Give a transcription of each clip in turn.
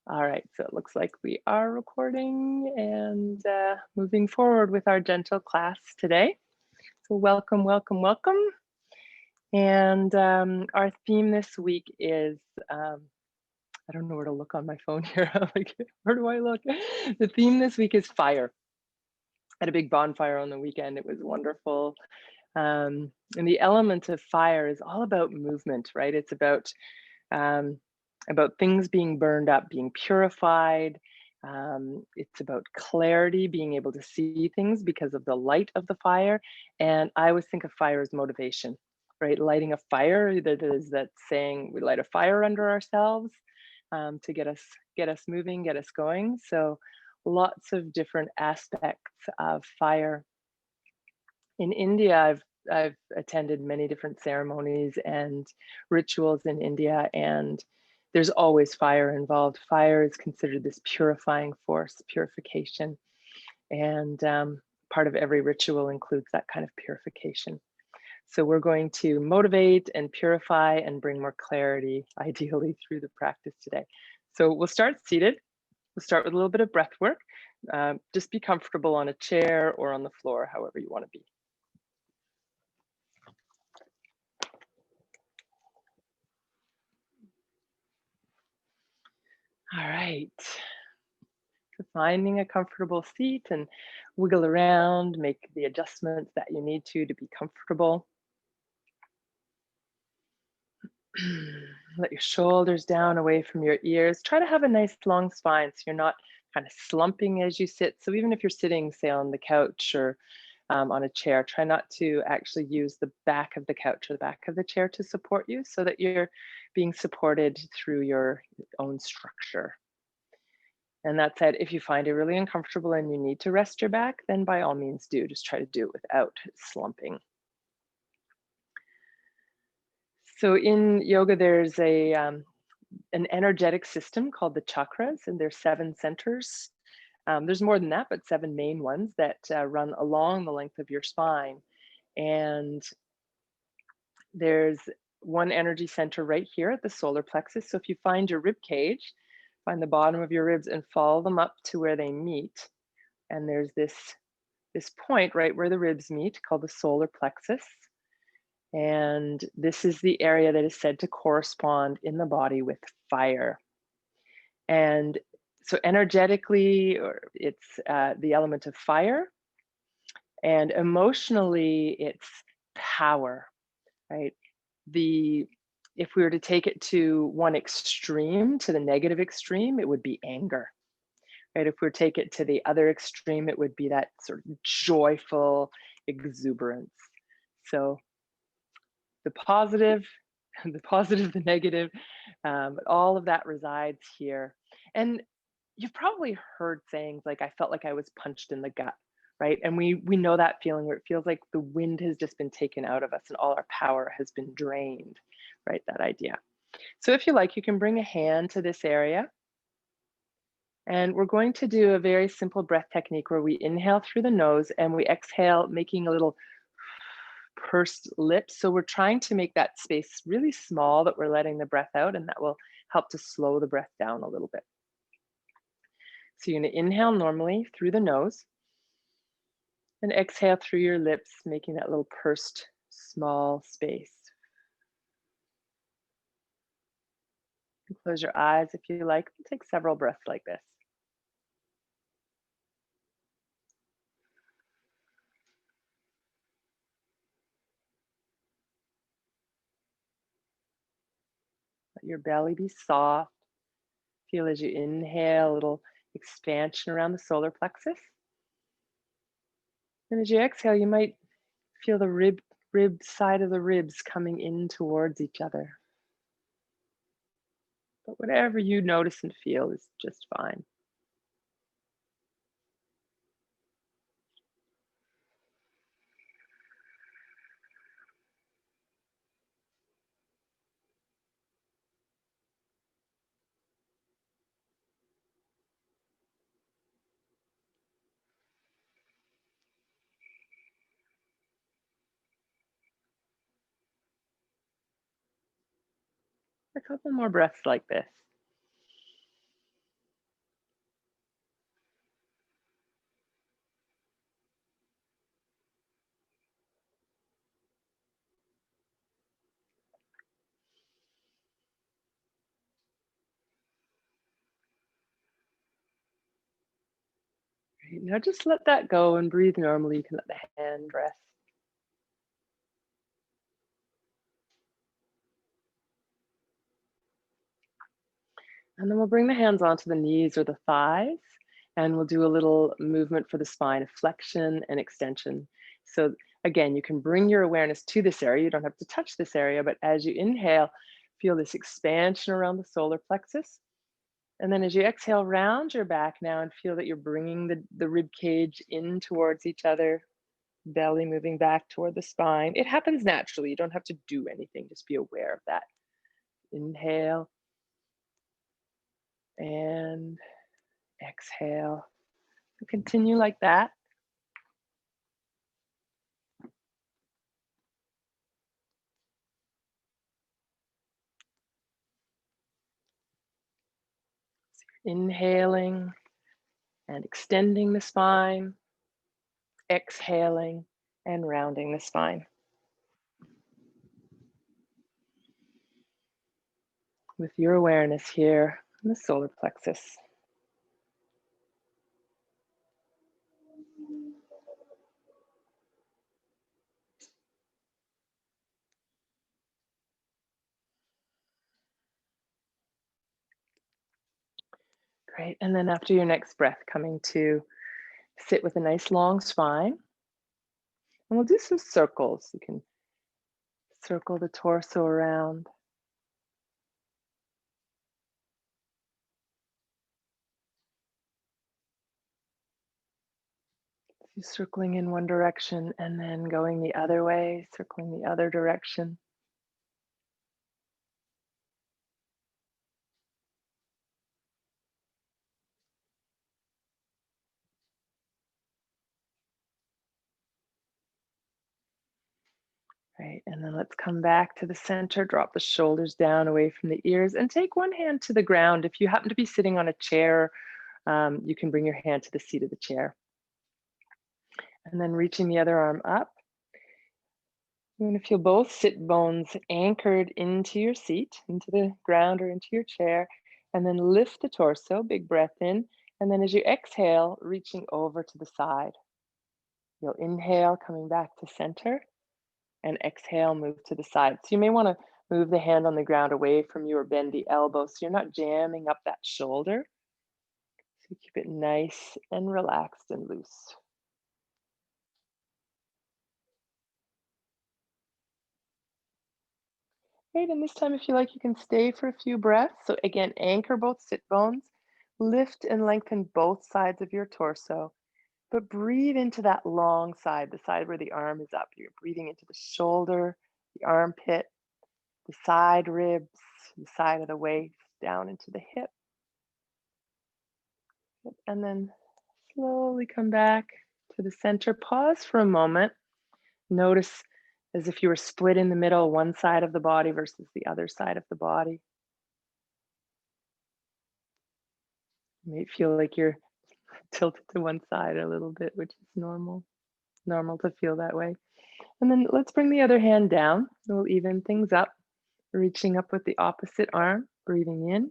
All right, so it looks like we are recording and moving forward with our gentle class today. So welcome, welcome, welcome. And our theme this week is, I don't know where to look on my phone here. Like, where do I look? The theme this week is fire. I had a big bonfire on the weekend. It was wonderful. And the element of fire is all about movement, right? It's um, about things being burned up, being purified. It's about clarity, being able to see things because of the light of the fire. And I always think of fire as motivation, right? Lighting a fire, that is that saying we light a fire under ourselves to get us moving, get us going. So lots of different aspects of fire. In India, I've attended many different ceremonies and rituals in India, and there's always fire involved. Fire is considered this purifying force, purification, and part of every ritual includes that kind of purification. So we're going to motivate and purify and bring more clarity, ideally, through the practice today. So we'll start seated. We'll start with a little bit of breath work. Just be comfortable on a chair or on the floor, however you want to be. All right. So finding a comfortable seat and wiggle around, make the adjustments that you need to be comfortable. Let your shoulders down away from your ears. Try to have a nice long spine so you're not kind of slumping as you sit. So even if you're sitting, say, on the couch or on a chair, try not to actually use the back of the couch or the back of the chair to support you so that you're being supported through your own structure. And that said, if you find it really uncomfortable and you need to rest your back, then by all means do. Just try to do it without slumping. So in yoga, there's an energetic system called the chakras, and there's 7 centers. There's more than that, but 7 main ones that run along the length of your spine. And there's one energy center right here at the solar plexus. So if you find your rib cage, find the bottom of your ribs and follow them up to where they meet. And there's this point right where the ribs meet called the solar plexus. And this is the area that is said to correspond in the body with fire. And so energetically, it's the element of fire, and emotionally, it's power, right? The If we were to take it to one extreme, to the negative extreme, it would be anger, right? If we were to take it to the other extreme, it would be that sort of joyful exuberance. So the positive, the positive, the negative, all of that resides here. And you've probably heard sayings like, I felt like I was punched in the gut, right? And we know that feeling where it feels like the wind has just been taken out of us and all our power has been drained, right? That idea. So if you like, you can bring a hand to this area. And we're going to do a very simple breath technique where we inhale through the nose and we exhale, making a little pursed lips. So we're trying to make that space really small that we're letting the breath out, and that will help to slow the breath down a little bit. So you're going to inhale normally through the nose and exhale through your lips, making that little pursed small space. And close your eyes if you like. Take several breaths like this. Let your belly be soft. Feel as you inhale a little expansion around the solar plexus. And as you exhale, you might feel the rib side of the ribs coming in towards each other. But whatever you notice and feel is just fine. A couple more breaths like this. Great. Now just let that go and breathe normally. You can let the hand rest. And then we'll bring the hands onto the knees or the thighs, and we'll do a little movement for the spine, a flexion and extension. So again, you can bring your awareness to this area. You don't have to touch this area, but as you inhale, feel this expansion around the solar plexus. And then as you exhale, round your back now and feel that you're bringing the rib cage in towards each other, belly moving back toward the spine. It happens naturally. You don't have to do anything. Just be aware of that. Inhale and exhale. Continue like that. Inhaling and extending the spine, exhaling and rounding the spine. With your awareness here in the solar plexus. Great. And then after your next breath, coming to sit with a nice long spine. And we'll do some circles. You can circle the torso around. So circling in one direction and then going the other way, circling the other direction. Right, and then let's come back to the center, drop the shoulders down away from the ears and take one hand to the ground. If you happen to be sitting on a chair, you can bring your hand to the seat of the chair. And then reaching the other arm up. You're gonna feel both sit bones anchored into your seat, into the ground or into your chair, and then lift the torso, big breath in. And then as you exhale, reaching over to the side. You'll inhale, coming back to center. And exhale, move to the side. So you may want to move the hand on the ground away from you or bend the elbow so you're not jamming up that shoulder. So keep it nice and relaxed and loose. Great, and this time if you like, you can stay for a few breaths. So again, anchor both sit bones, lift and lengthen both sides of your torso, but breathe into that long side, the side where the arm is up. You're breathing into the shoulder, the armpit, the side ribs, the side of the waist, down into the hip. And then slowly come back to the center. Pause for a moment. Notice as if you were split in the middle, one side of the body versus the other side of the body. You may feel like you're tilted to one side a little bit, which is normal to feel that way. And then let's bring the other hand down. We'll even things up, reaching up with the opposite arm, breathing in.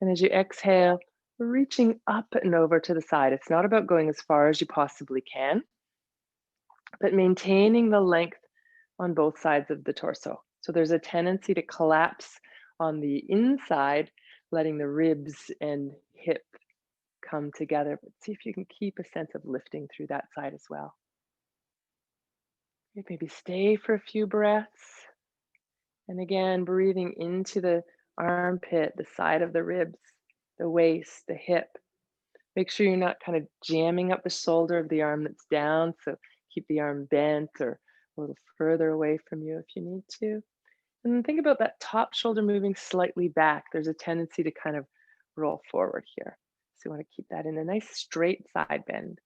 And as you exhale, reaching up and over to the side. It's not about going as far as you possibly can, but maintaining the length on both sides of the torso. So there's a tendency to collapse on the inside, letting the ribs and hip come together. But see if you can keep a sense of lifting through that side as well. Maybe stay for a few breaths. And again, breathing into the armpit, the side of the ribs, the waist, the hip. Make sure you're not kind of jamming up the shoulder of the arm that's down. So keep the arm bent or a little further away from you if you need to. And then think about that top shoulder moving slightly back. There's a tendency to kind of roll forward here. So you want to keep that in a nice straight side bend.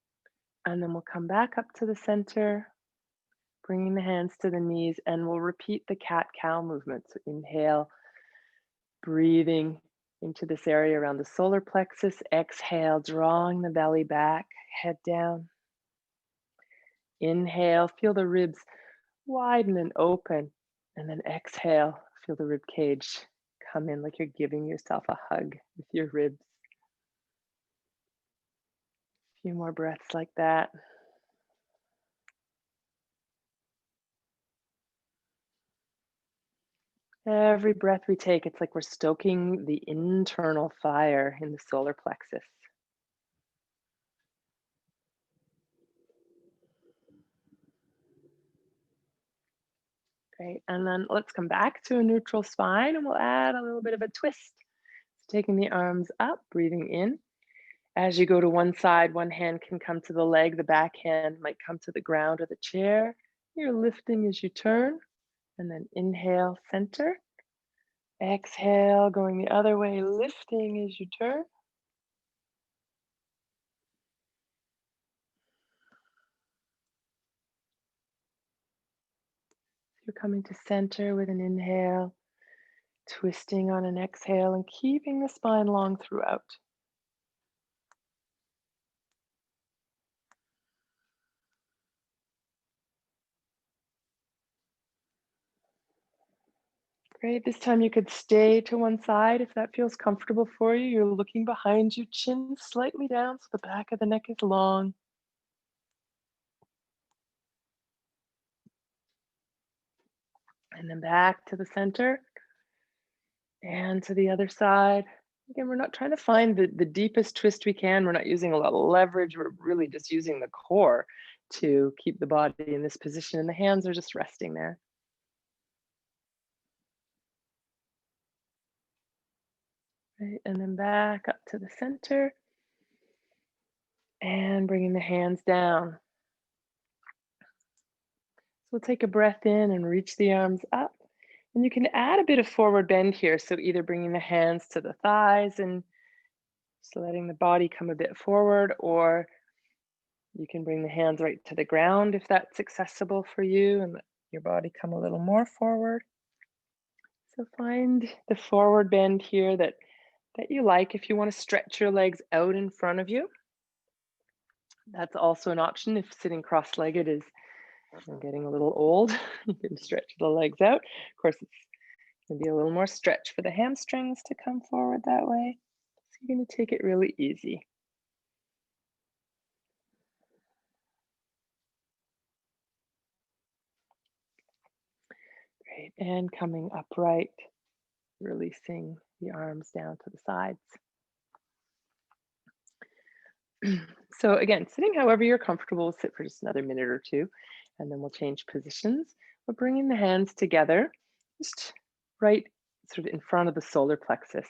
And then we'll come back up to the center, bringing the hands to the knees, and we'll repeat the cat-cow movement. So inhale, breathing into this area around the solar plexus. Exhale, drawing the belly back, head down. Inhale, feel the ribs widen and open. And then exhale, feel the rib cage come in like you're giving yourself a hug with your ribs. few more breaths like that. Every breath we take, it's like we're stoking the internal fire in the solar plexus. Great. And then let's come back to a neutral spine and we'll add a little bit of a twist. So taking the arms up, breathing in. As you go to one side, one hand can come to the leg, the back hand might come to the ground or the chair. You're lifting as you turn, and then inhale, center. Exhale, going the other way, lifting as you turn. You're coming to center with an inhale, twisting on an exhale, and keeping the spine long throughout. Great. This time you could stay to one side if that feels comfortable for you. You're looking behind you, chin slightly down so the back of the neck is long. And then back to the center and to the other side. Again, we're not trying to find the deepest twist we can. We're not using a lot of leverage. We're really just using the core to keep the body in this position, and the hands are just resting there. Right, and then back up to the center and bringing the hands down. So we'll take a breath in and reach the arms up. And you can add a bit of forward bend here. So either bringing the hands to the thighs and just letting the body come a bit forward, or you can bring the hands right to the ground if that's accessible for you and let your body come a little more forward. So find the forward bend here that you like. If you want to stretch your legs out in front of you, that's also an option. If sitting cross-legged is getting a little old, you can stretch the legs out. Of course, it's going to be a little more stretch for the hamstrings to come forward that way. So you're going to take it really easy. Great. And coming upright, releasing the arms down to the sides. So again, sitting however you're comfortable, we'll sit for just another minute or two, and then we'll change positions. We're bringing the hands together, just right sort of in front of the solar plexus.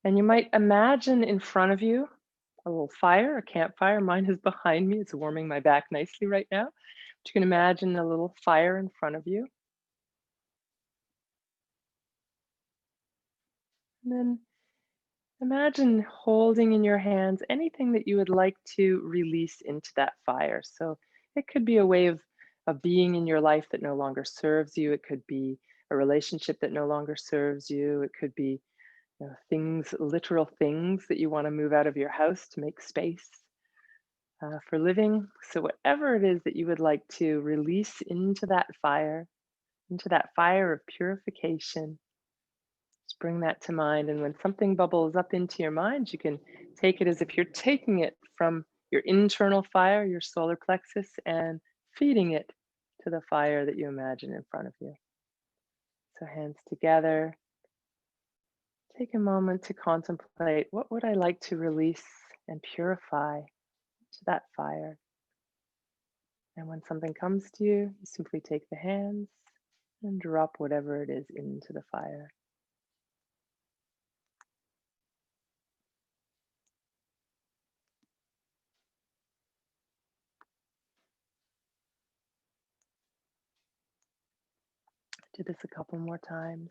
And you might imagine in front of you a little fire, a campfire. Mine is behind me. It's warming my back nicely right now. But you can imagine a little fire in front of you. And then imagine holding in your hands anything that you would like to release into that fire. So it could be a way of being in your life that no longer serves you. It could be a relationship that no longer serves you. It could be things, literal things that you want to move out of your house to make space for living. So whatever it is that you would like to release into that fire of purification, just bring that to mind. And when something bubbles up into your mind, you can take it as if you're taking it from your internal fire, your solar plexus, and feeding it to the fire that you imagine in front of you. So hands together. Take a moment to contemplate, what would I like to release and purify to that fire? And when something comes to you, you simply take the hands and drop whatever it is into the fire. Do this a couple more times.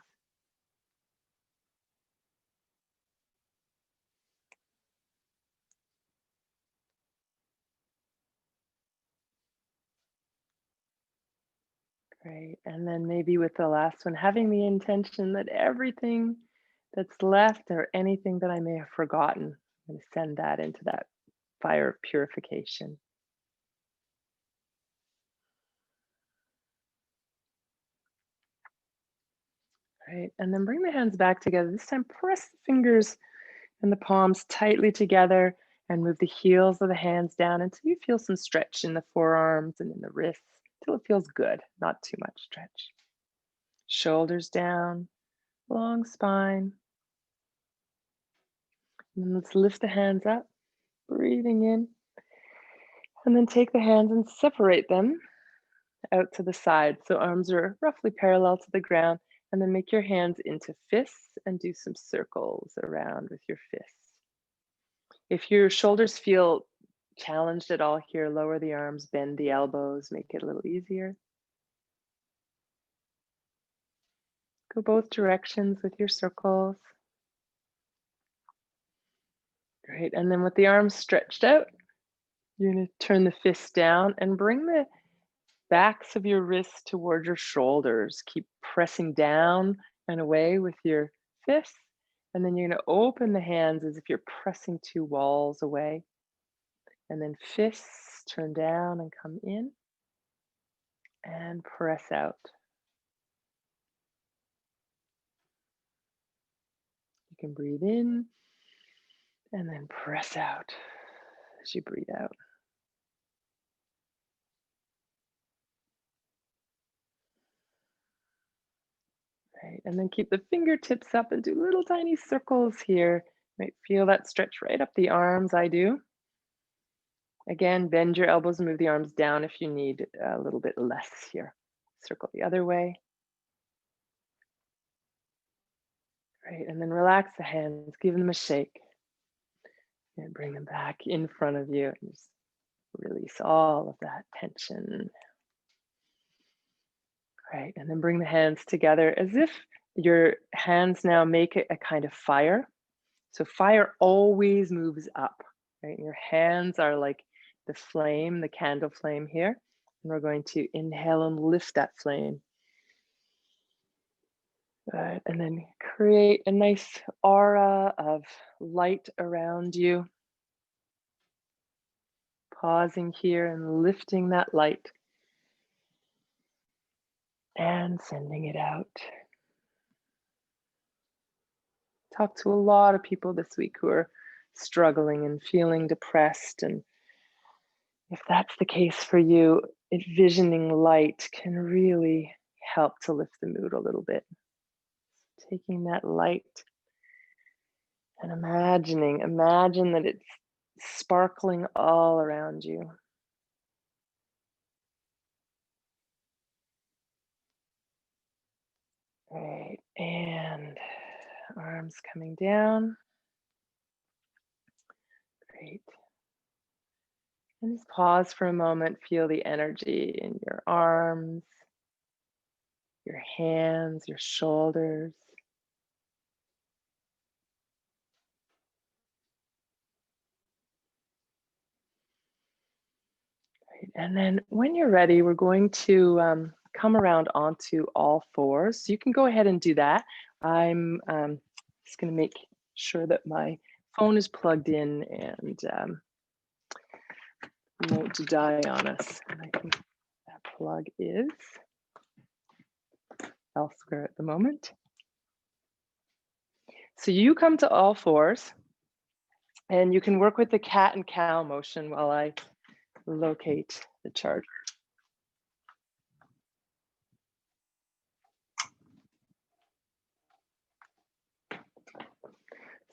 Great. And then maybe with the last one, having the intention that everything that's left or anything that I may have forgotten, I'm going to send that into that fire of purification. Right. And then bring the hands back together. This time, press the fingers and the palms tightly together And move the heels of the hands down until you feel some stretch in the forearms and in the wrists, till it feels good, not too much stretch. Shoulders down, long spine. And then let's lift the hands up, breathing in. And then take the hands and separate them out to the side. So arms are roughly parallel to the ground. And then make your hands into fists and do some circles around with your fists. If your shoulders feel challenged at all here, lower the arms, bend the elbows, make it a little easier. Go both directions with your circles. Great, and then with the arms stretched out, you're gonna turn the fists down and bring the backs of your wrists toward your shoulders. Keep pressing down and away with your fists. And then you're gonna open the hands as if you're pressing two walls away. And then fists turn down and come in and press out. You can breathe in and then press out as you breathe out. Right, and then keep the fingertips up and do little tiny circles here. You might feel that stretch right up the arms, I do. Again, bend your elbows and move the arms down if you need a little bit less here. Circle the other way. Right, and then relax the hands, give them a shake. And bring them back in front of you. And just release all of that tension. Right, and then bring the hands together as if your hands now make it a kind of fire. So fire always moves up, right? Your hands are like the flame, the candle flame here. And we're going to inhale and lift that flame. Good, and then create a nice aura of light around you. Pausing here and lifting that light and sending it out. Talked to a lot of people this week who are struggling and feeling depressed. And if that's the case for you, envisioning light can really help to lift the mood a little bit. Taking that light and imagine that it's sparkling all around you. Right, and arms coming down. Great. And just pause for a moment, feel the energy in your arms, your hands, your shoulders. Right. And then when you're ready, we're going to come around onto all fours. So you can go ahead and do that. I'm just going to make sure that my phone is plugged in and won't die on us. And I think that plug is elsewhere at the moment. So you come to all fours and you can work with the cat and cow motion while I locate the charger.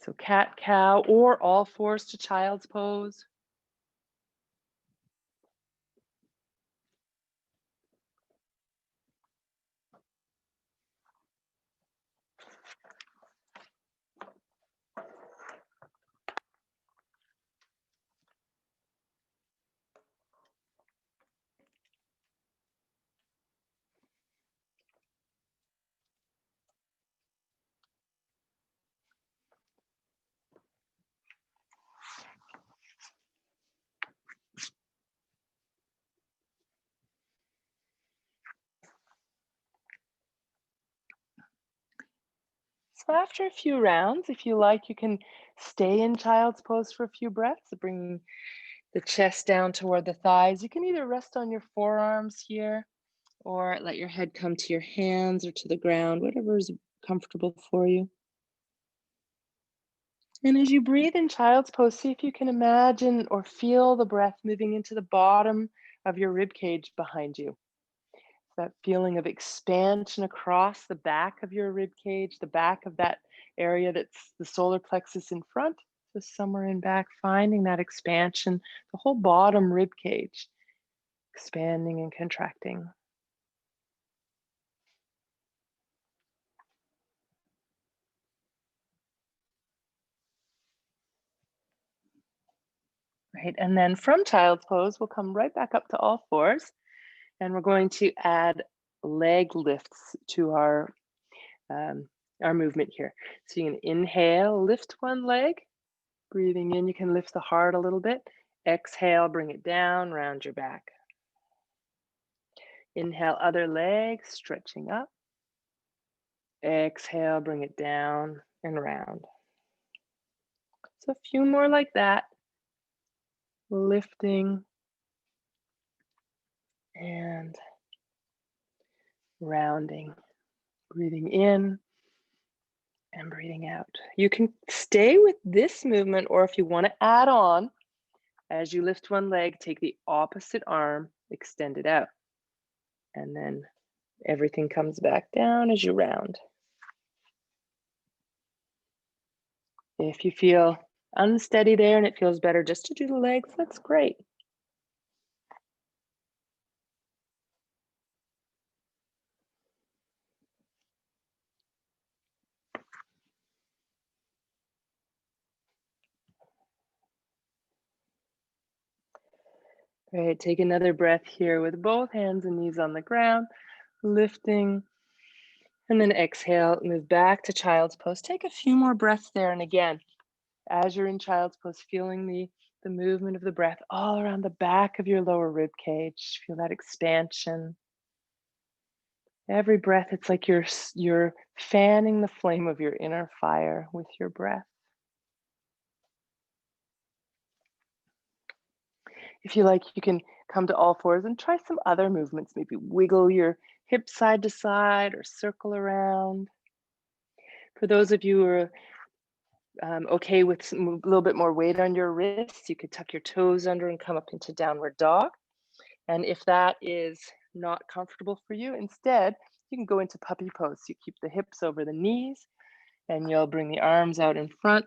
So cat, cow, or all fours to child's pose. So after a few rounds, if you like, you can stay in child's pose for a few breaths, bring the chest down toward the thighs. You can either rest on your forearms here or let your head come to your hands or to the ground, whatever is comfortable for you. And as you breathe in child's pose, see if you can imagine or feel the breath moving into the bottom of your rib cage behind you. That feeling of expansion across the back of your rib cage, the back of that area that's the solar plexus in front, so somewhere in back, finding that expansion, the whole bottom rib cage, expanding and contracting. Right, and then from child's pose, we'll come right back up to all fours, and we're going to add leg lifts to our movement here. So you can inhale, lift one leg, breathing in, you can lift the heart a little bit. Exhale, bring it down, round your back. Inhale, other leg, stretching up. Exhale, bring it down and round. So a few more like that. Lifting and rounding. Breathing in and breathing out. You can stay with this movement, or if you want to add on, as you lift one leg, take the opposite arm, extend it out. And then everything comes back down as you round. If you feel unsteady there and it feels better just to do the legs, that's great. Great, take another breath here with both hands and knees on the ground, lifting, and then exhale, move back to child's pose. Take a few more breaths there, and again, as you're in child's pose, feeling the movement of the breath all around the back of your lower rib cage. Feel that expansion. Every breath, it's like you're fanning the flame of your inner fire with your breath. If you like, you can come to all fours and try some other movements. Maybe wiggle your hips side to side or circle around. For those of you who are okay with a little bit more weight on your wrists, you could tuck your toes under and come up into downward dog. And if that is not comfortable for you, instead, you can go into puppy pose. You keep the hips over the knees and you'll bring the arms out in front,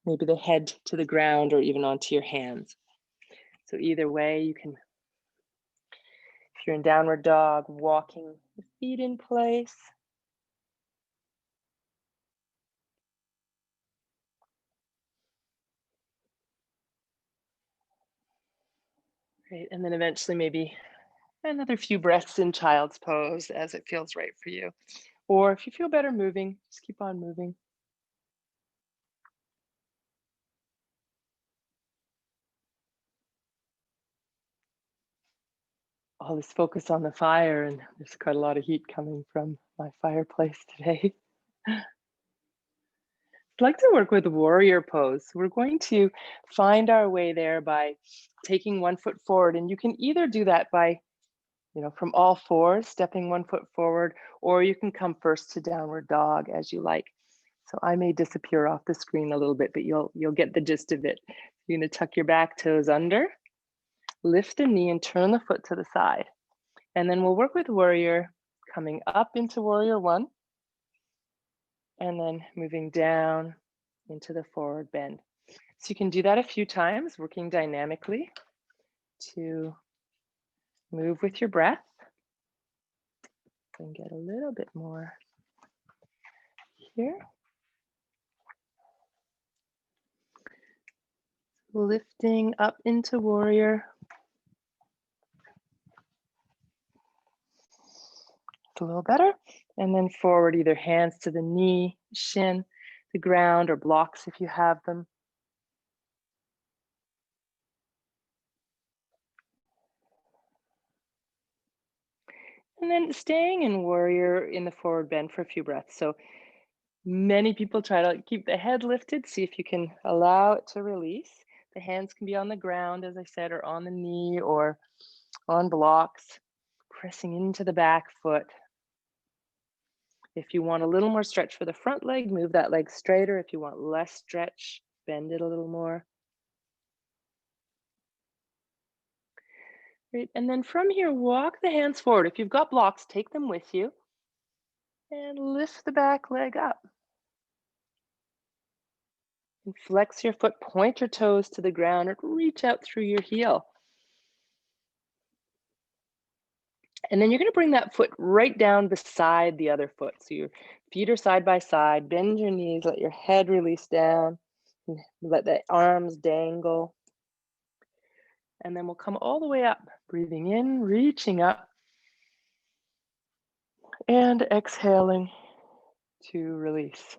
maybe the head to the ground or even onto your hands. So either way, you can, if you're in downward dog, walking the feet in place. Great, and then eventually maybe another few breaths in child's pose as it feels right for you. Or if you feel better moving, just keep on moving. All this focus on the fire, and there's quite a lot of heat coming from my fireplace today. I'd like to work with warrior pose. We're going to find our way there by taking one foot forward, and you can either do that by, from all fours, stepping one foot forward, or you can come first to downward dog as you like. So I may disappear off the screen a little bit, but you'll get the gist of it. You're gonna tuck your back toes under, lift the knee and turn the foot to the side. And then we'll work with warrior, coming up into warrior one, and then moving down into the forward bend. So you can do that a few times, working dynamically to move with your breath. And get a little bit more here. Lifting up into warrior. It's a little better. And then forward, either hands to the knee, shin, the ground, or blocks if you have them. And then staying in warrior in the forward bend for a few breaths. So many people try to keep the head lifted. See if you can allow it to release. The hands can be on the ground, as I said, or on the knee or on blocks, pressing into the back foot. If you want a little more stretch for the front leg, move that leg straighter. If you want less stretch, bend it a little more. Great, and then from here, walk the hands forward. If you've got blocks, take them with you and lift the back leg up. And flex your foot, point your toes to the ground, and reach out through your heel. And then you're going to bring that foot right down beside the other foot. So your feet are side by side, bend your knees, let your head release down, let the arms dangle. And then we'll come all the way up, breathing in, reaching up, and exhaling to release.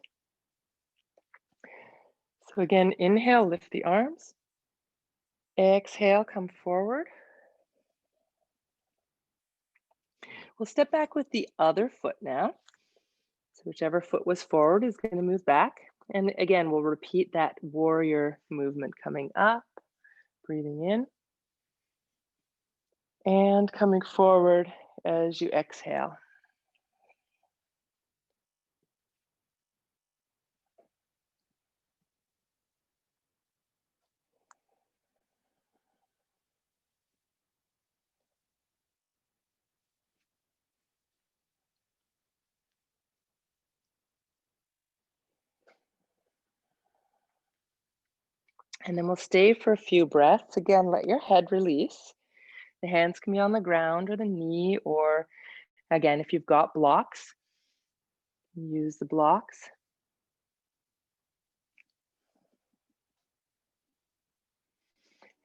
So again, inhale, lift the arms. Exhale, come forward. We'll step back with the other foot now. So whichever foot was forward is going to move back. And again, we'll repeat that warrior movement, coming up, breathing in, and coming forward as you exhale. And then we'll stay for a few breaths. Again, let your head release. The hands can be on the ground or the knee, or again, if you've got blocks, use the blocks.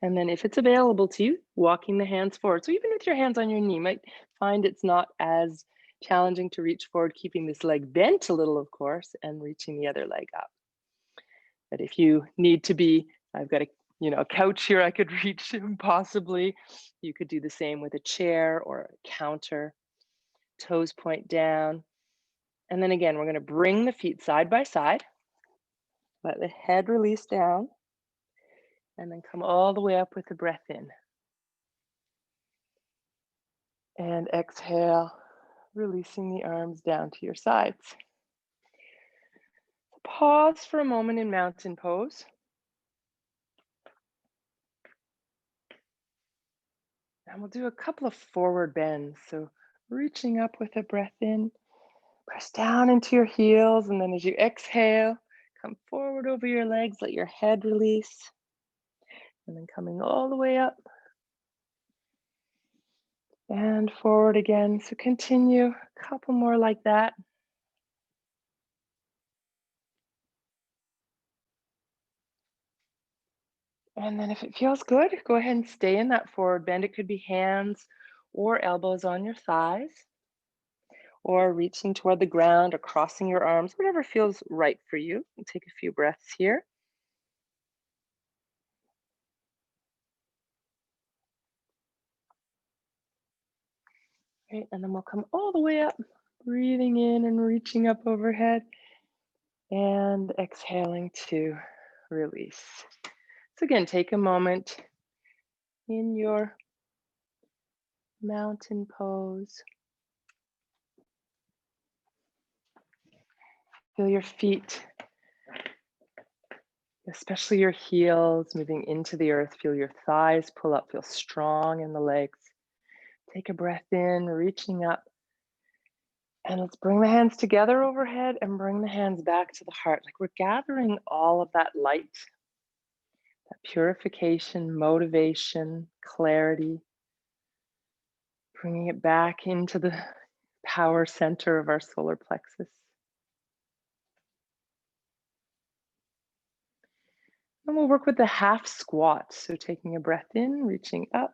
And then if it's available to you, walking the hands forward. So even with your hands on your knee, you might find it's not as challenging to reach forward, keeping this leg bent a little, of course, and reaching the other leg up. But if you need to be, I've got a couch here I could reach possibly. You could do the same with a chair or a counter. Toes point down. And then again, we're going to bring the feet side by side. Let the head release down. And then come all the way up with the breath in. And exhale, releasing the arms down to your sides. Pause for a moment in mountain pose. And we'll do a couple of forward bends. So reaching up with a breath in, press down into your heels. And then as you exhale, come forward over your legs, let your head release. And then coming all the way up. And forward again. So continue a couple more like that. And then if it feels good, go ahead and stay in that forward bend. It could be hands or elbows on your thighs, or reaching toward the ground or crossing your arms, whatever feels right for you. And take a few breaths here. Great, and then we'll come all the way up, breathing in and reaching up overhead, and exhaling to release. So again, take a moment in your mountain pose. Feel your feet, especially your heels, moving into the earth. Feel your thighs pull up, feel strong in the legs. Take a breath in, reaching up. And let's bring the hands together overhead and bring the hands back to the heart. Like we're gathering all of that light, that purification, motivation, clarity, bringing it back into the power center of our solar plexus. And we'll work with the half squat. So taking a breath in, reaching up.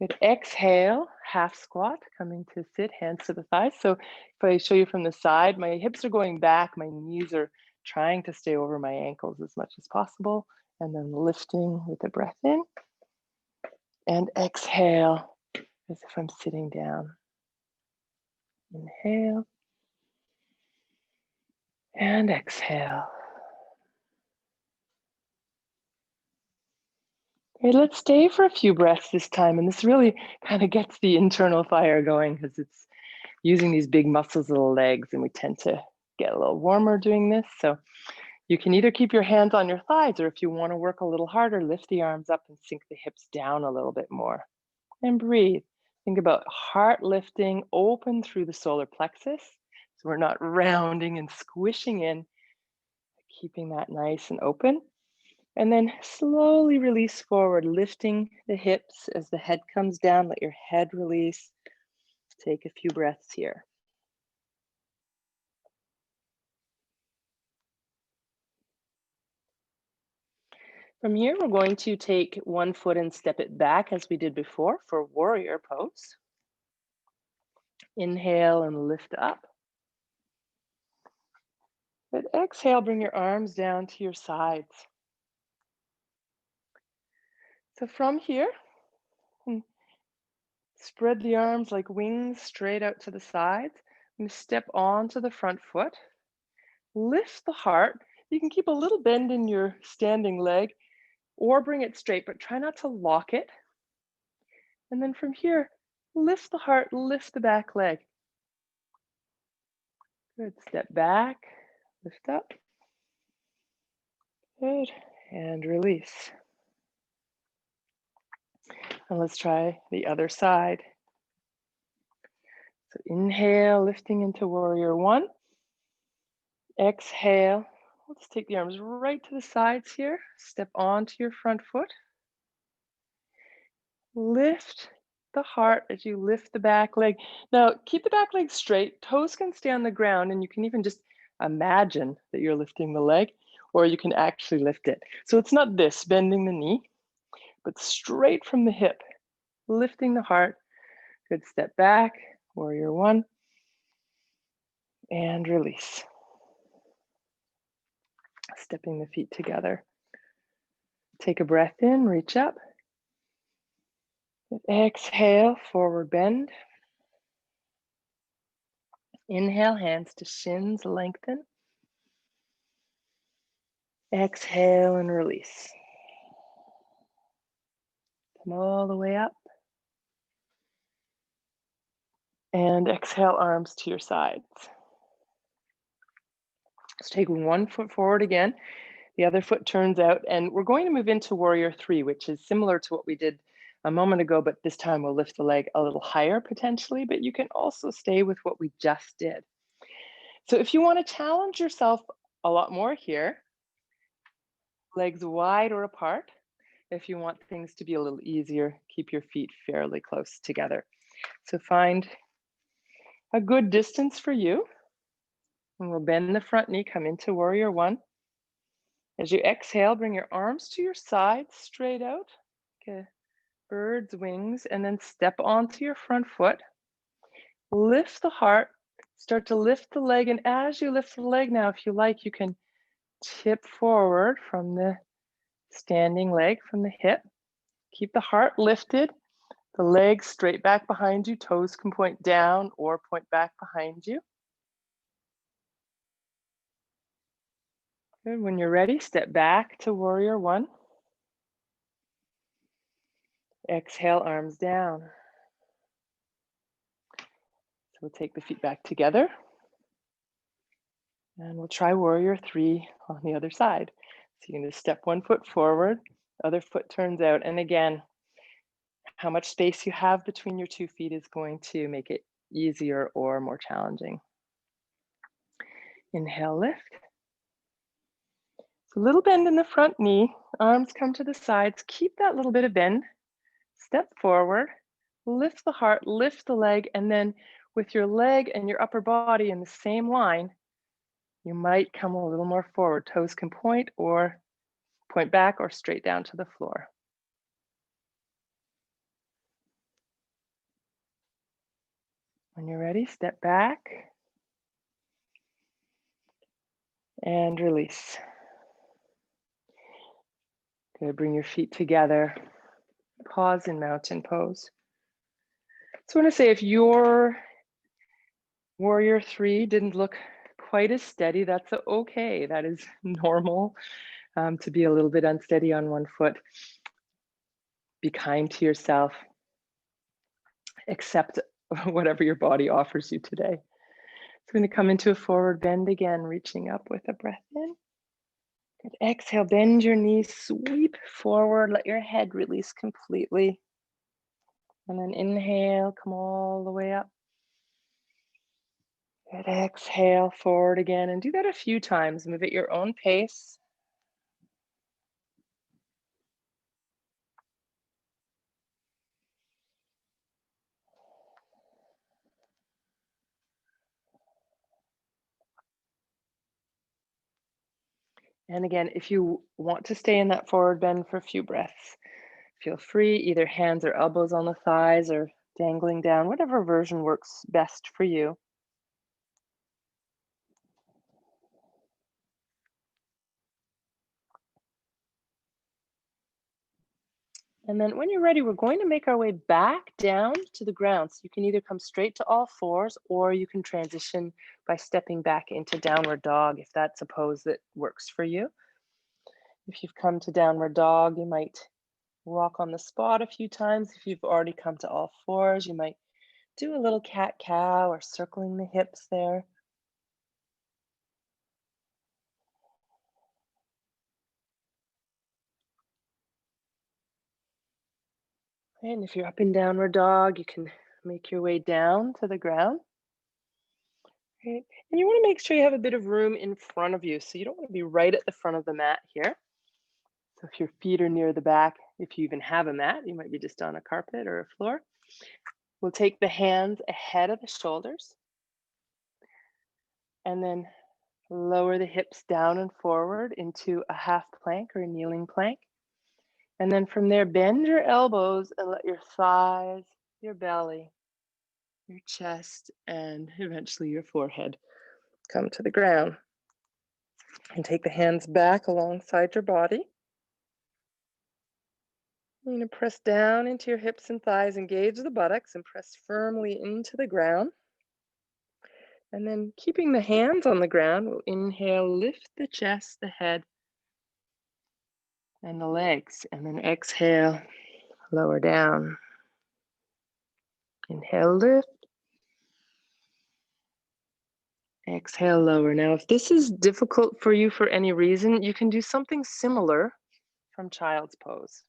Good, exhale, half squat, coming to sit, hands to the thighs. So if I show you from the side, my hips are going back, my knees are trying to stay over my ankles as much as possible. And then lifting with a breath in. And exhale, as if I'm sitting down. Inhale. And exhale. Okay, let's stay for a few breaths this time. And this really kind of gets the internal fire going because it's using these big muscles of the legs, and we tend to get a little warmer doing this. So you can either keep your hands on your thighs, or if you want to work a little harder, lift the arms up and sink the hips down a little bit more. And breathe. Think about heart lifting open through the solar plexus. So we're not rounding and squishing in, keeping that nice and open. And then slowly release forward, lifting the hips as the head comes down. Let your head release. Take a few breaths here. From here, we're going to take one foot and step it back as we did before for warrior pose. Inhale and lift up. But exhale, bring your arms down to your sides. So from here, spread the arms like wings straight out to the sides. And step onto the front foot. Lift the heart. You can keep a little bend in your standing leg or bring it straight, but try not to lock it. And then from here, lift the heart, lift the back leg. Good. Step back, lift up. Good. And release. And let's try the other side. So inhale, lifting into warrior one. Exhale. Let's take the arms right to the sides here. Step onto your front foot. Lift the heart as you lift the back leg. Now, keep the back leg straight. Toes can stay on the ground, and you can even just imagine that you're lifting the leg, or you can actually lift it. So it's not this, bending the knee, but straight from the hip, lifting the heart. Good. Step back, warrior one, and release. Stepping the feet together. Take a breath in, reach up. Exhale, forward bend. Inhale, hands to shins, lengthen. Exhale and release. Come all the way up. And exhale, arms to your sides. Let's take one foot forward again. The other foot turns out, and we're going to move into warrior three, which is similar to what we did a moment ago, but this time we'll lift the leg a little higher potentially, but you can also stay with what we just did. So if you want to challenge yourself a lot more here, legs wide or apart. If you want things to be a little easier, keep your feet fairly close together. So find a good distance for you. And we'll bend the front knee, come into warrior one. As you exhale, bring your arms to your sides, straight out. Okay. Bird's wings, and then step onto your front foot. Lift the heart, start to lift the leg. And as you lift the leg now, if you like, you can tip forward from the standing leg, from the hip. Keep the heart lifted, the legs straight back behind you. Toes can point down or point back behind you. Good. When you're ready, step back to warrior one. Exhale, arms down. So we'll take the feet back together. And we'll try warrior three on the other side. So you're going to step one foot forward, other foot turns out. And again, how much space you have between your 2 feet is going to make it easier or more challenging. Inhale, lift. So a little bend in the front knee, arms come to the sides. Keep that little bit of bend. Step forward, lift the heart, lift the leg, and then with your leg and your upper body in the same line, you might come a little more forward. Toes can point or point back or straight down to the floor. When you're ready, step back and release. Good. Bring your feet together. Pause in mountain pose. So I want to say if your warrior three didn't look quite as steady, that's okay. That is normal to be a little bit unsteady on one foot. Be kind to yourself. Accept whatever your body offers you today. So we're going to come into a forward bend again, reaching up with a breath in. Good. Exhale, bend your knees, sweep forward, let your head release completely. And then inhale, come all the way up. Good. Exhale, forward again, and do that a few times. Move at your own pace. And again, if you want to stay in that forward bend for a few breaths, feel free, either hands or elbows on the thighs or dangling down, whatever version works best for you. And then when you're ready, we're going to make our way back down to the ground. So you can either come straight to all fours, or you can transition by stepping back into downward dog if that's a pose that works for you. If you've come to downward dog, you might walk on the spot a few times. If you've already come to all fours, you might do a little cat-cow or circling the hips there. And if you're up in downward dog, you can make your way down to the ground. Right. And you want to make sure you have a bit of room in front of you. So you don't want to be right at the front of the mat here. So if your feet are near the back, if you even have a mat, you might be just on a carpet or a floor. We'll take the hands ahead of the shoulders and then lower the hips down and forward into a half plank or a kneeling plank. And then from there, bend your elbows and let your thighs, your belly, your chest, and eventually your forehead come to the ground. And take the hands back alongside your body. You're going to press down into your hips and thighs, engage the buttocks, and press firmly into the ground. And then keeping the hands on the ground, we'll inhale, lift the chest, the head, and the legs. And then exhale, lower down. Inhale, lift. Exhale, lower. Now, if this is difficult for you for any reason, you can do something similar from child's pose.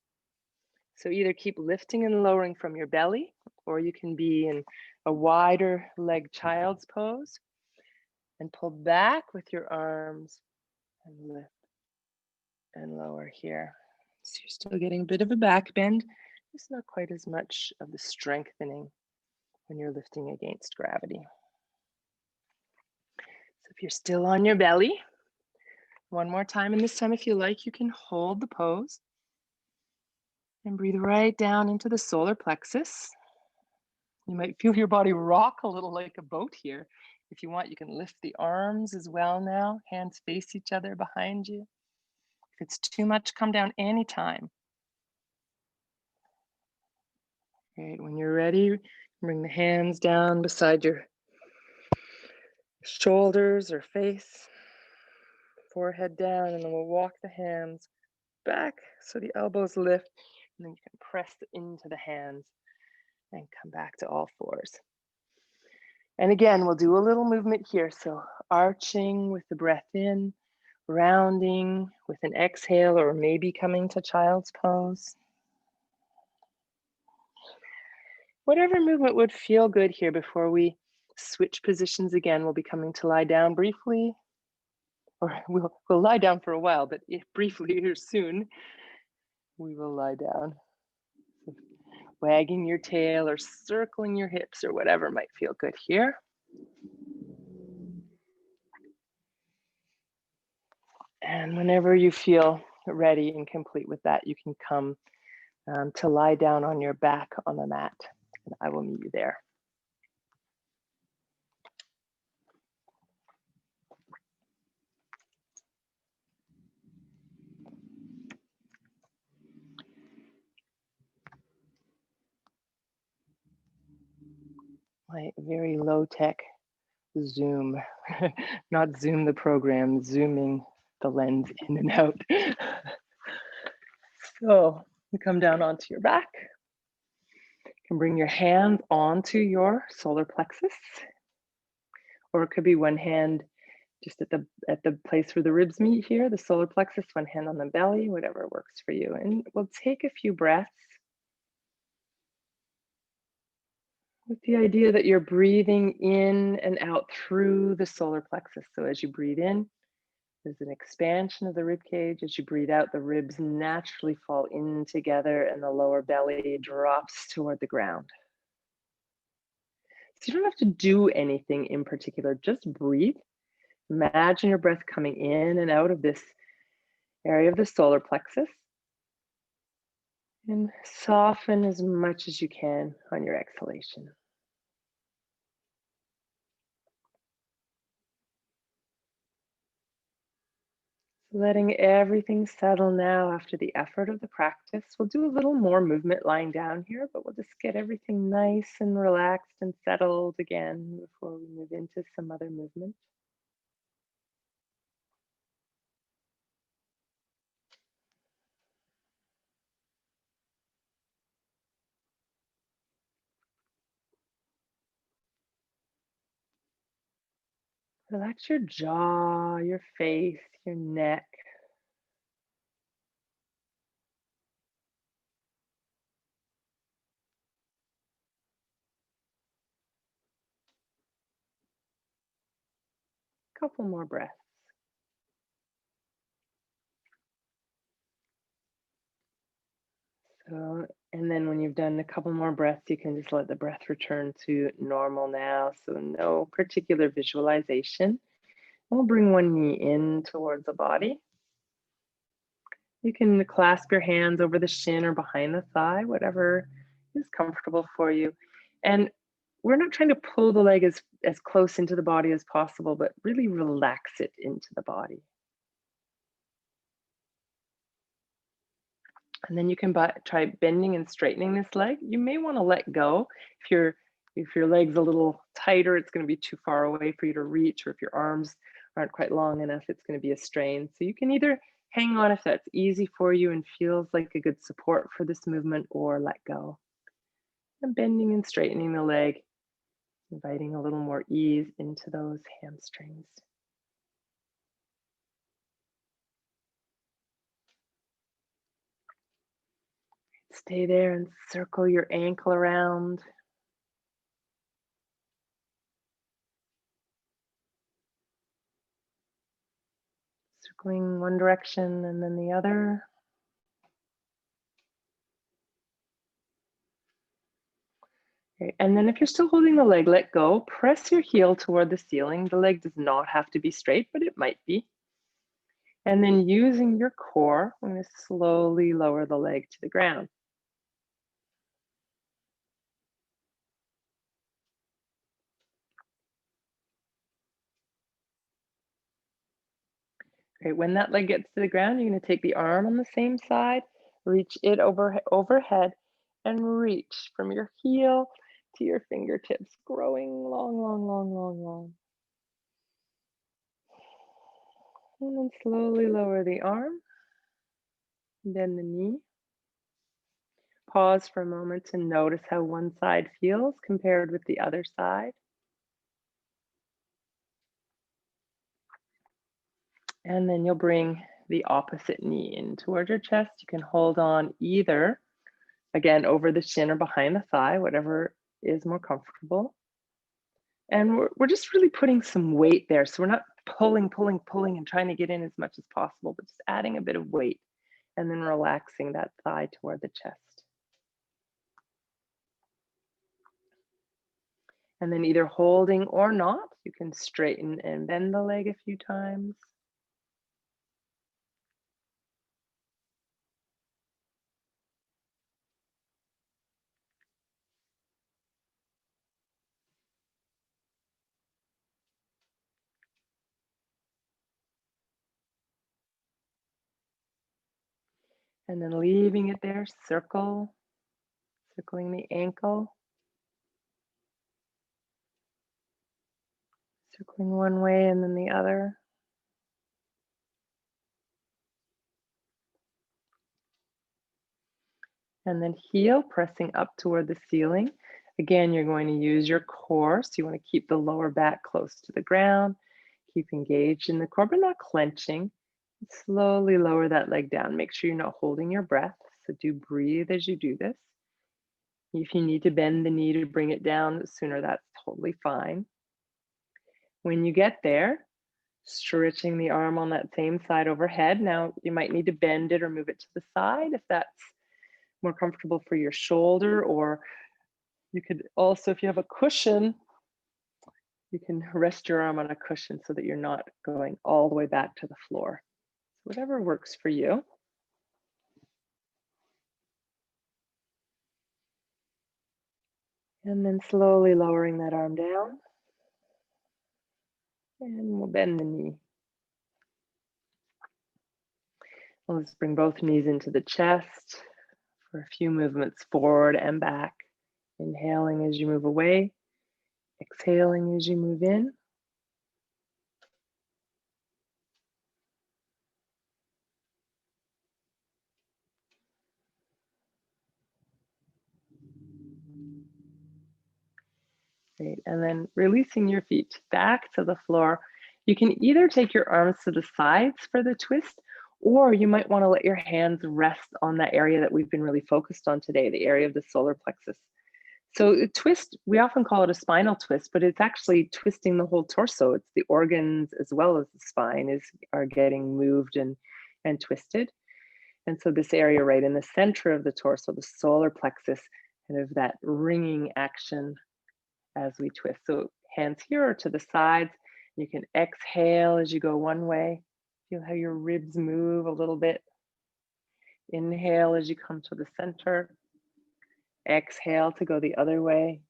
So either keep lifting and lowering from your belly, or you can be in a wider leg child's pose and pull back with your arms and lift and lower here. So you're still getting a bit of a back bend. It's not quite as much of the strengthening when you're lifting against gravity. So if you're still on your belly, one more time, and this time if you like, you can hold the pose and breathe right down into the solar plexus. You might feel your body rock a little like a boat here. If you want, you can lift the arms as well now. Hands face each other behind you. If it's too much, come down anytime. Great. When you're ready, bring the hands down beside your shoulders or face, forehead down, and then we'll walk the hands back so the elbows lift, and then you can press into the hands and come back to all fours. And again, we'll do a little movement here. So arching with the breath in, rounding with an exhale, or maybe coming to child's pose. Whatever movement would feel good here before we switch positions again. We'll be coming to lie down briefly, or we'll lie down for a while, but if briefly or soon, we will lie down. Wagging your tail or circling your hips or whatever might feel good here. And whenever you feel ready and complete with that, you can come to lie down on your back on the mat, and I will meet you there. My very low-tech Zoom, not Zoom the program, zooming the lens in and out. So you come down onto your back. can bring your hand onto your solar plexus, or it could be one hand just at the place where the ribs meet here, the solar plexus, one hand on the belly, whatever works for you. And we'll take a few breaths with the idea that you're breathing in and out through the solar plexus. So as you breathe in, there's an expansion of the rib cage. As you breathe out, the ribs naturally fall in together and the lower belly drops toward the ground. So you don't have to do anything in particular, just breathe. Imagine your breath coming in and out of this area of the solar plexus. And soften as much as you can on your exhalation. Letting everything settle now after the effort of the practice. We'll do a little more movement lying down here, but we'll just get everything nice and relaxed and settled again before we move into some other movement. Relax your jaw, your face, your neck. Couple more breaths. So, and then when you've done a couple more breaths, you can just let the breath return to normal now. So no particular visualization. We'll bring one knee in towards the body. You can clasp your hands over the shin or behind the thigh, whatever is comfortable for you. And we're not trying to pull the leg as close into the body as possible, but really relax it into the body. And then you can try bending and straightening this leg. You may want to let go. If your leg's a little tighter, it's going to be too far away for you to reach, or if your arms aren't quite long enough, it's going to be a strain. So you can either hang on if that's easy for you and feels like a good support for this movement, or let go. And bending and straightening the leg, inviting a little more ease into those hamstrings. Stay there and circle your ankle around. Circling one direction and then the other. Okay. And then if you're still holding the leg, let go. Press your heel toward the ceiling. The leg does not have to be straight, but it might be. And then using your core, I'm going to slowly lower the leg to the ground. Great. When that leg gets to the ground, you're going to take the arm on the same side, reach it overhead, and reach from your heel to your fingertips, growing long, long, long, long, long. And then slowly lower the arm, then the knee. Pause for a moment to notice how one side feels compared with the other side. And then you'll bring the opposite knee in towards your chest. You can hold on either, again, over the shin or behind the thigh, whatever is more comfortable. And we're just really putting some weight there. So we're not pulling and trying to get in as much as possible, but just adding a bit of weight and then relaxing that thigh toward the chest. And then either holding or not, you can straighten and bend the leg a few times. And then leaving it there, circling the ankle. Circling one way and then the other. And then heel, pressing up toward the ceiling. Again, you're going to use your core. So you want to keep the lower back close to the ground. Keep engaged in the core, but not clenching. Slowly lower that leg down. Make sure you're not holding your breath. So do breathe as you do this. If you need to bend the knee to bring it down sooner, that's totally fine. When you get there, stretching the arm on that same side overhead. Now you might need to bend it or move it to the side if that's more comfortable for your shoulder, or you could also, if you have a cushion, you can rest your arm on a cushion so that you're not going all the way back to the floor. Whatever works for you. And then slowly lowering that arm down. And we'll bend the knee. Let's bring both knees into the chest for a few movements forward and back. Inhaling as you move away, exhaling as you move in. Great. And then releasing your feet back to the floor. You can either take your arms to the sides for the twist, or you might want to let your hands rest on that area that we've been really focused on today, the area of the solar plexus. So a twist, we often call it a spinal twist, but it's actually twisting the whole torso. It's the organs as well as the spine are getting moved and twisted. And so this area right in the center of the torso, the solar plexus, kind of that ringing action as we twist. So hands here or to the sides. You can exhale as you go one way. Feel how your ribs move a little bit. Inhale as you come to the center. Exhale to go the other way.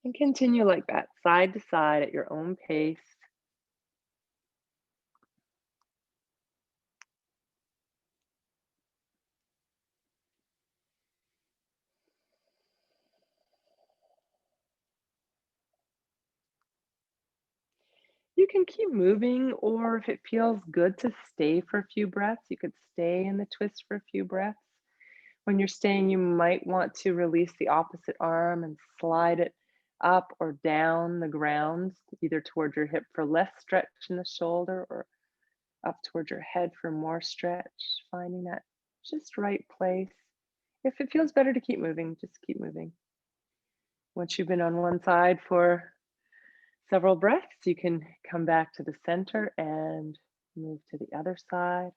And continue like that, side to side at your own pace. You can keep moving, or if it feels good to stay for a few breaths, you could stay in the twist for a few breaths. When you're staying, you might want to release the opposite arm and slide it up or down the ground, either towards your hip for less stretch in the shoulder or up towards your head for more stretch, finding that just right place. If it feels better to keep moving, just keep moving. Once you've been on one side for several breaths, you can come back to the center and move to the other side.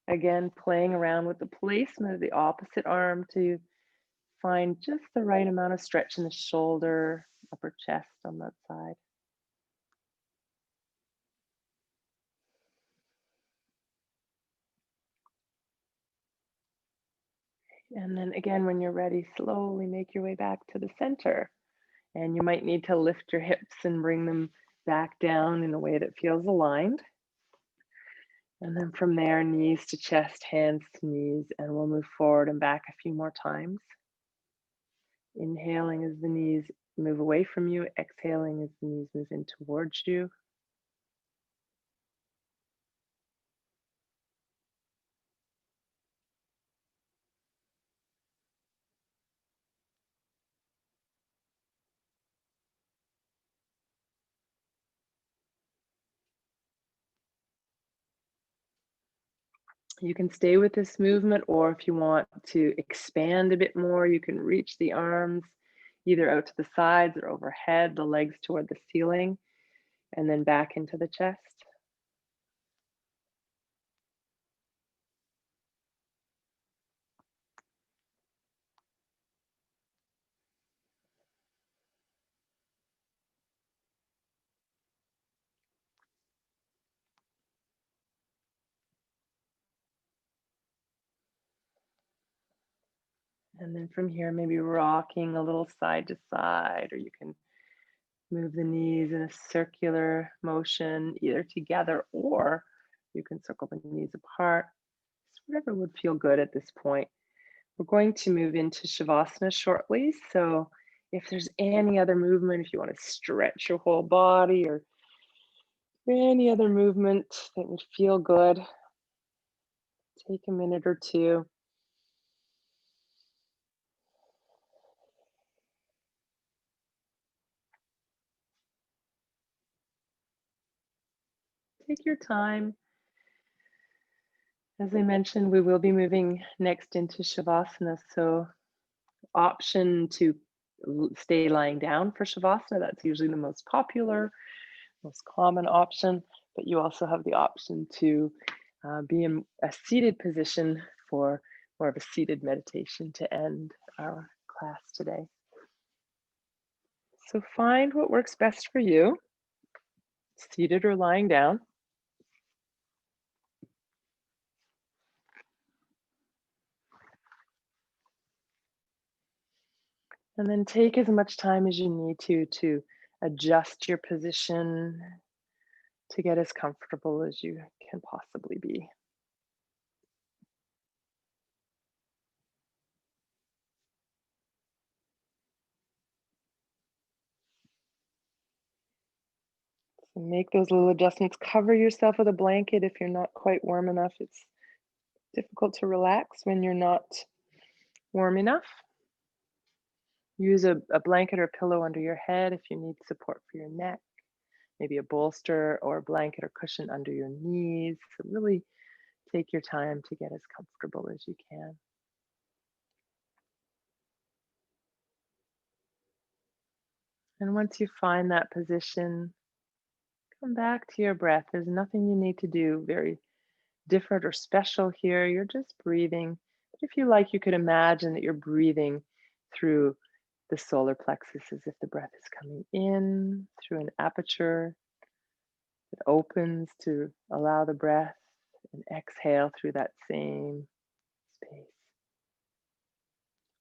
Again, playing around with the placement of the opposite arm to find just the right amount of stretch in the shoulder, upper chest on that side. And then again, when you're ready, slowly make your way back to the center. And you might need to lift your hips and bring them back down in a way that feels aligned. And then from there, knees to chest, hands to knees, and we'll move forward and back a few more times. Inhaling as the knees move away from you, exhaling as the knees move in towards you. You can stay with this movement, or if you want to expand a bit more, you can reach the arms either out to the sides or overhead, the legs toward the ceiling, and then back into the chest. And then from here, maybe rocking a little side to side, or you can move the knees in a circular motion, either together or you can circle the knees apart. Just whatever would feel good at this point. We're going to move into Shavasana shortly. So if there's any other movement, if you want to stretch your whole body or any other movement that would feel good, Take a minute or two. Take your time. As I mentioned, we will be moving next into Shavasana. So option to stay lying down for Shavasana. That's usually the most popular, most common option, but you also have the option to be in a seated position for more of a seated meditation to end our class today. So find what works best for you, seated or lying down. And then take as much time as you need to adjust your position to get as comfortable as you can possibly be. So make those little adjustments. Cover yourself with a blanket if you're not quite warm enough. It's difficult to relax when you're not warm enough. Use a blanket or pillow under your head if you need support for your neck. Maybe a bolster or a blanket or cushion under your knees. So really take your time to get as comfortable as you can. And once you find that position, come back to your breath. There's nothing you need to do very different or special here. You're just breathing. But if you like, you could imagine that you're breathing through the solar plexus as if the breath is coming in through an aperture that opens to allow the breath and exhale through that same space.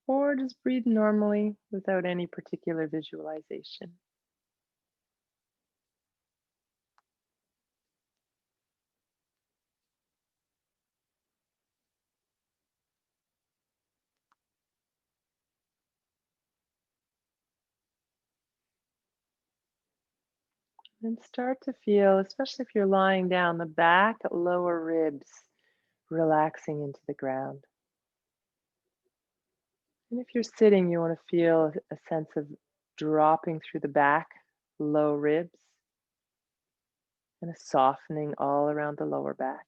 Or just breathe normally without any particular visualization. And start to feel, especially if you're lying down, the back lower ribs relaxing into the ground. And if you're sitting, you want to feel a sense of dropping through the back, low ribs, and a softening all around the lower back.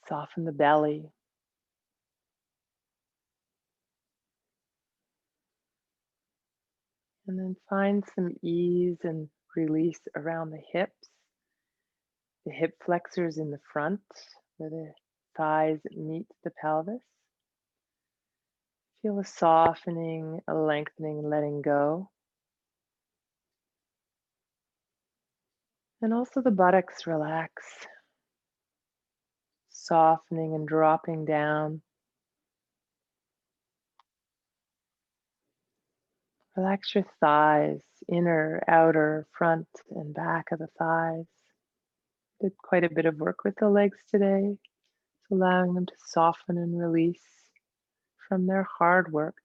Soften the belly. And then find some ease and release around the hips, the hip flexors in the front, where the thighs meet the pelvis. Feel a softening, a lengthening, letting go. And also the buttocks relax, softening and dropping down. Relax your thighs, inner, outer, front, and back of the thighs. Did quite a bit of work with the legs today, so allowing them to soften and release from their hard work.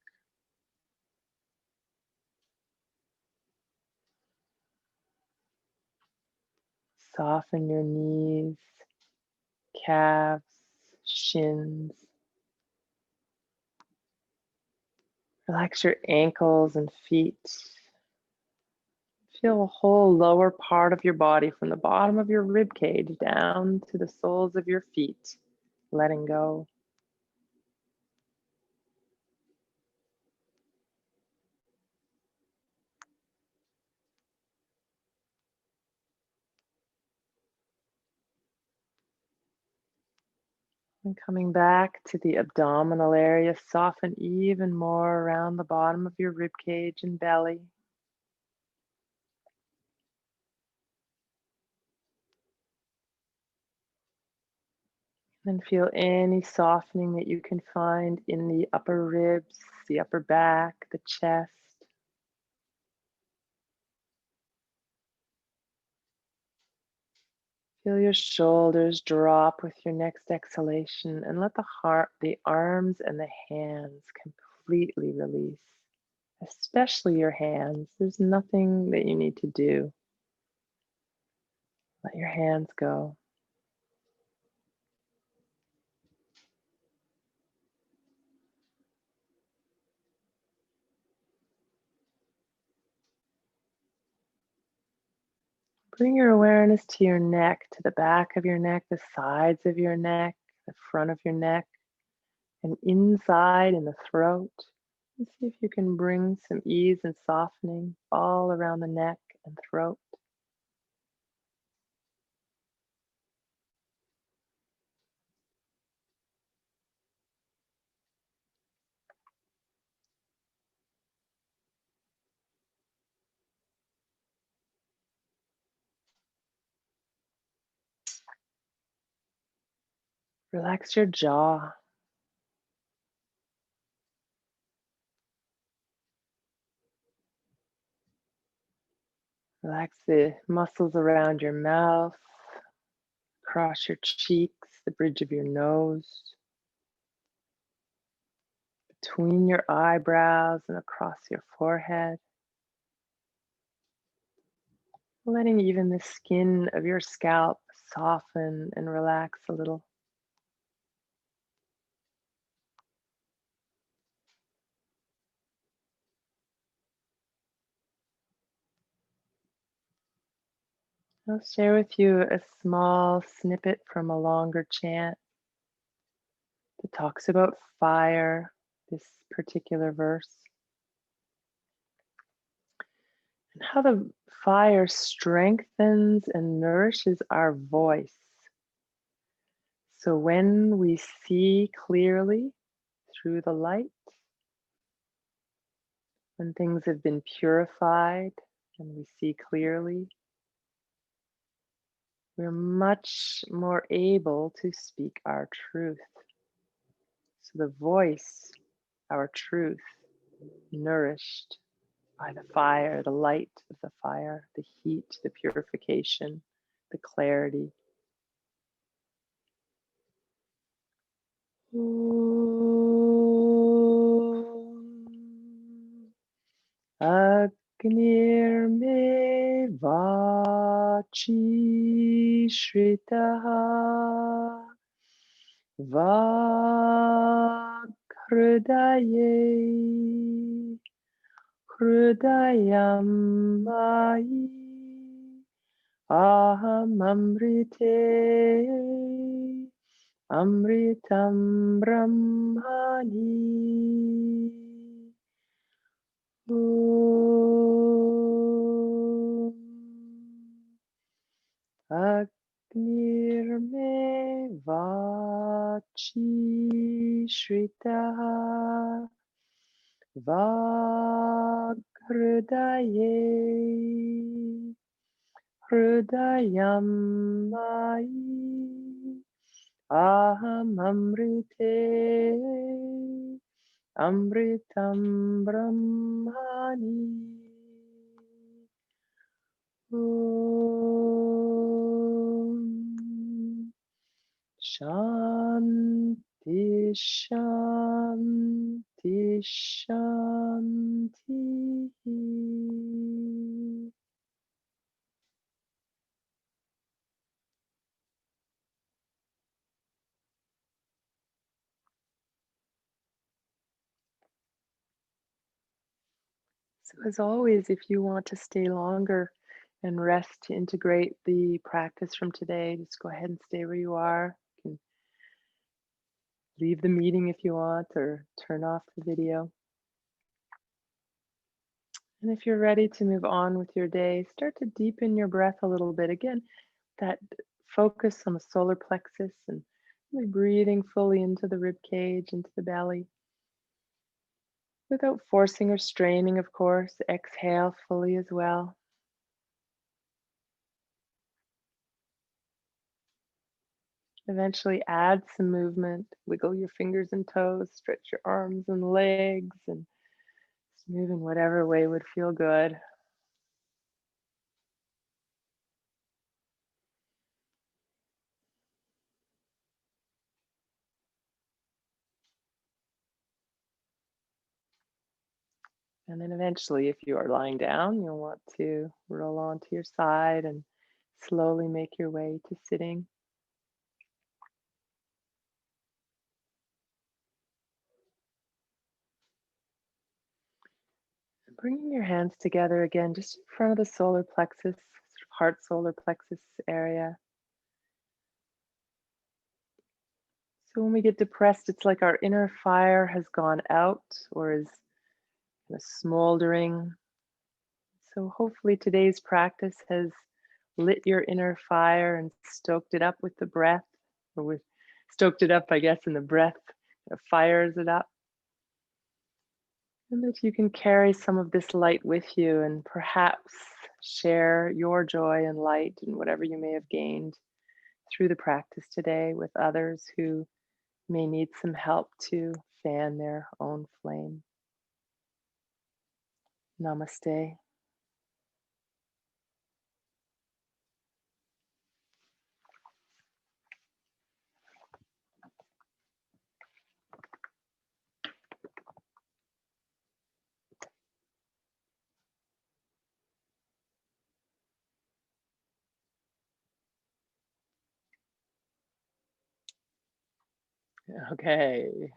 Soften your knees, calves, shins. Relax your ankles and feet. Feel the whole lower part of your body from the bottom of your rib cage down to the soles of your feet, letting go. And coming back to the abdominal area, soften even more around the bottom of your rib cage and belly. And feel any softening that you can find in the upper ribs, the upper back, the chest. Feel your shoulders drop with your next exhalation and let the heart, the arms and the hands completely release, especially your hands. There's nothing that you need to do. Let your hands go. Bring your awareness to your neck, to the back of your neck, the sides of your neck, the front of your neck, and inside in the throat. And see if you can bring some ease and softening all around the neck and throat. Relax your jaw. Relax the muscles around your mouth, across your cheeks, the bridge of your nose, between your eyebrows and across your forehead. Letting even the skin of your scalp soften and relax a little. I'll share with you a small snippet from a longer chant that talks about fire, this particular verse, and how the fire strengthens and nourishes our voice. So when we see clearly through the light, when things have been purified and we see clearly, we're much more able to speak our truth. So the voice, our truth, nourished by the fire, the light of the fire, the heat, the purification, the clarity. Agnir me vachi shritaha Vakhrudaye Hrudayam Mayi Aham Amrite Amritam Brahmani Om Agnir me vachi shritaha Vakhrudaye Hrudayam Mayi Aham Amrite Amritam Brahmani Om Shanti Shanti Shanti. So as always, if you want to stay longer and rest to integrate the practice from today, just go ahead and stay where you are. You can leave the meeting if you want or turn off the video. And if you're ready to move on with your day, start to deepen your breath a little bit. Again, that focus on the solar plexus and really breathing fully into the rib cage, into the belly. Without forcing or straining, of course. Exhale fully as well. Eventually add some movement. Wiggle your fingers and toes, stretch your arms and legs, and just move in whatever way would feel good. And then eventually, if you are lying down, you'll want to roll onto your side and slowly make your way to sitting. Bringing your hands together again, just in front of the solar plexus, sort of heart solar plexus area. So when we get depressed, it's like our inner fire has gone out or is kind of smoldering. So hopefully today's practice has lit your inner fire and stoked it up with the breath, or with stoked it up, I guess, and the breath fires it up. And that you can carry some of this light with you and perhaps share your joy and light and whatever you may have gained through the practice today with others who may need some help to fan their own flame. Namaste. Okay.